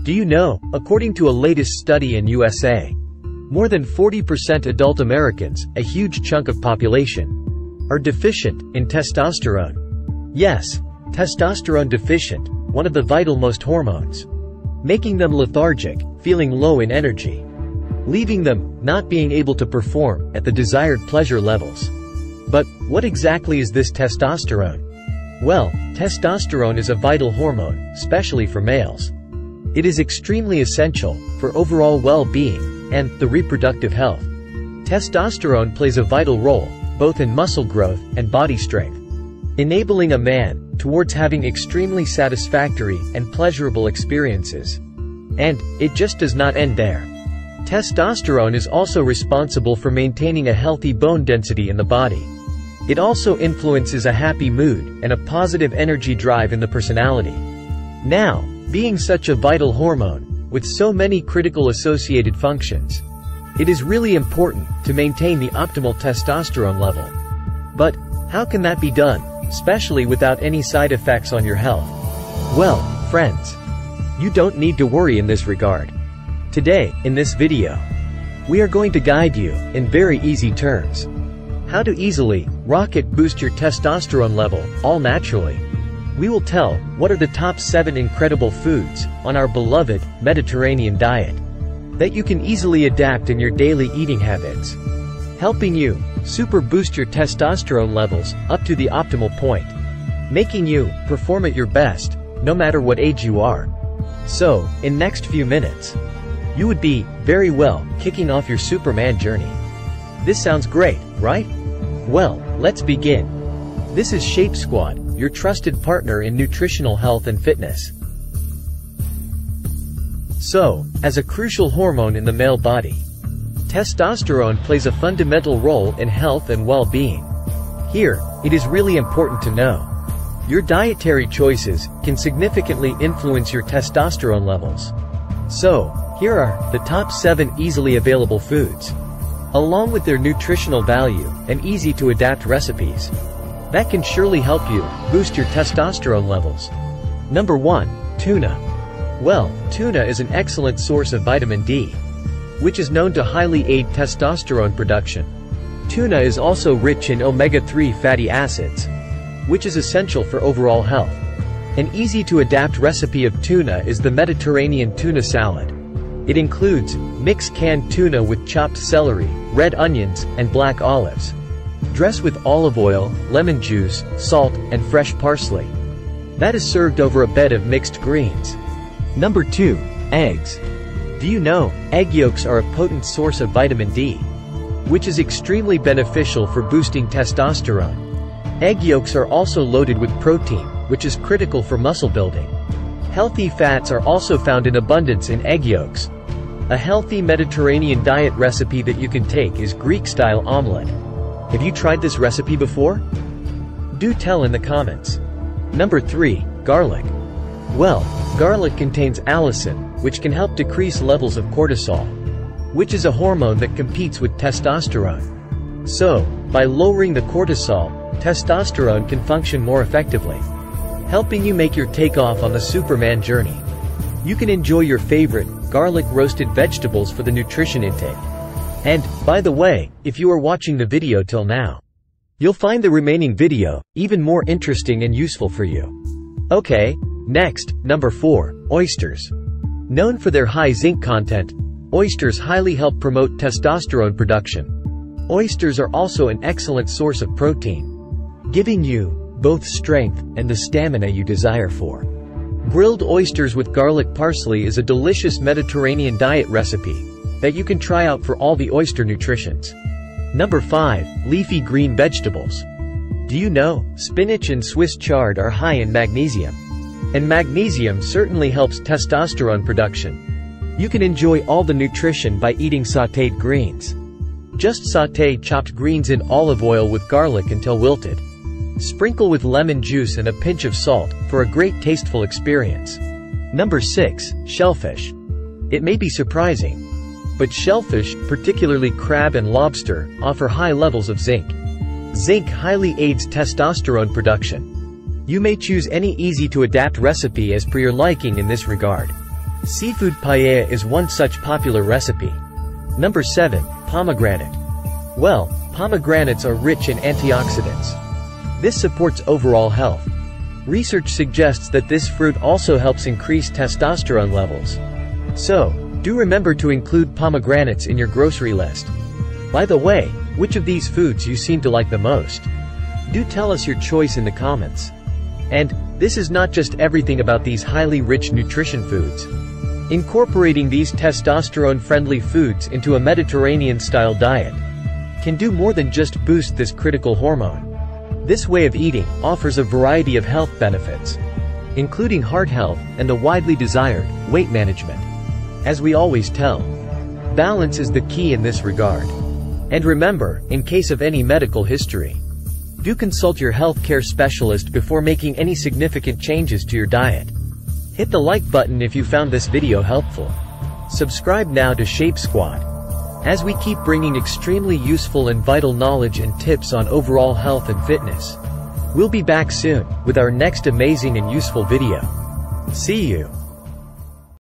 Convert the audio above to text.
Do you know, according to a latest study in USA, more than 40% adult Americans, a huge chunk of population, are deficient in testosterone. Yes, testosterone deficient, one of the vital most hormones, making them lethargic, feeling low in energy, leaving them not being able to perform at the desired pleasure levels. But what exactly is this testosterone? Well, testosterone is a vital hormone, especially for males. It is extremely essential for overall well-being and the reproductive health. Testosterone plays a vital role, both in muscle growth and body strength, enabling a man towards having extremely satisfactory and pleasurable experiences. And it just does not end there. Testosterone is also responsible for maintaining a healthy bone density in the body. It also influences a happy mood and a positive energy drive in the personality. Now, being such a vital hormone, with so many critical associated functions, it is really important to maintain the optimal testosterone level. But how can that be done, especially without any side effects on your health? Well, friends, you don't need to worry in this regard. Today, in this video, we are going to guide you, in very easy terms, how to easily rocket boost your testosterone level, all naturally. We will tell what are the top 7 incredible foods on our beloved Mediterranean diet that you can easily adapt in your daily eating habits, helping you super boost your testosterone levels up to the optimal point, making you perform at your best, no matter what age you are. So, in next few minutes, you would be very well kicking off your Superman journey. This sounds great, right? Well, let's begin. This is Shape Squad, your trusted partner in nutritional health and fitness. So, as a crucial hormone in the male body, testosterone plays a fundamental role in health and well-being. Here, it is really important to know, your dietary choices can significantly influence your testosterone levels. So, here are the top 7 easily available foods, along with their nutritional value and easy-to-adapt recipes, that can surely help you boost your testosterone levels. Number 1. Tuna. Well, tuna is an excellent source of vitamin D, which is known to highly aid testosterone production. Tuna is also rich in omega-3 fatty acids, which is essential for overall health. An easy-to-adapt recipe of tuna is the Mediterranean tuna salad. It includes mixed canned tuna with chopped celery, red onions, and black olives. Dress with olive oil, lemon juice, salt, and fresh parsley. That is served over a bed of mixed greens. Number 2. Eggs. Do you know, egg yolks are a potent source of vitamin D, which is extremely beneficial for boosting testosterone. Egg yolks are also loaded with protein, which is critical for muscle building. Healthy fats are also found in abundance in egg yolks. A healthy Mediterranean diet recipe that you can take is Greek-style omelette. Have you tried this recipe before? Do tell in the comments. Number 3. Garlic. Well, garlic contains allicin, which can help decrease levels of cortisol, which is a hormone that competes with testosterone. So, by lowering the cortisol, testosterone can function more effectively, helping you make your takeoff on the Superman journey. You can enjoy your favorite garlic roasted vegetables for the nutrition intake. And, by the way, if you are watching the video till now, you'll find the remaining video even more interesting and useful for you. Okay, next, number 4, oysters. Known for their high zinc content, oysters highly help promote testosterone production. Oysters are also an excellent source of protein, giving you both strength and the stamina you desire for. Grilled oysters with garlic parsley is a delicious Mediterranean diet recipe that you can try out for all the oyster nutritions. Number 5. Leafy green vegetables. Do you know, spinach and Swiss chard are high in magnesium? And magnesium certainly helps testosterone production. You can enjoy all the nutrition by eating sautéed greens. Just sauté chopped greens in olive oil with garlic until wilted. Sprinkle with lemon juice and a pinch of salt for a great tasteful experience. Number 6. Shellfish. It may be surprising, but shellfish, particularly crab and lobster, offer high levels of zinc. Zinc highly aids testosterone production. You may choose any easy-to-adapt recipe as per your liking in this regard. Seafood paella is one such popular recipe. Number 7. Pomegranate. Well, pomegranates are rich in antioxidants. This supports overall health. Research suggests that this fruit also helps increase testosterone levels. So, do remember to include pomegranates in your grocery list. By the way, which of these foods you seem to like the most? Do tell us your choice in the comments. And, this is not just everything about these highly rich nutrition foods. Incorporating these testosterone-friendly foods into a Mediterranean-style diet can do more than just boost this critical hormone. This way of eating offers a variety of health benefits, including heart health and the widely desired weight management. As we always tell, balance is the key in this regard. And remember, in case of any medical history, do consult your healthcare specialist before making any significant changes to your diet. Hit the like button if you found this video helpful. Subscribe now to Shape Squad, as we keep bringing extremely useful and vital knowledge and tips on overall health and fitness. We'll be back soon with our next amazing and useful video. See you.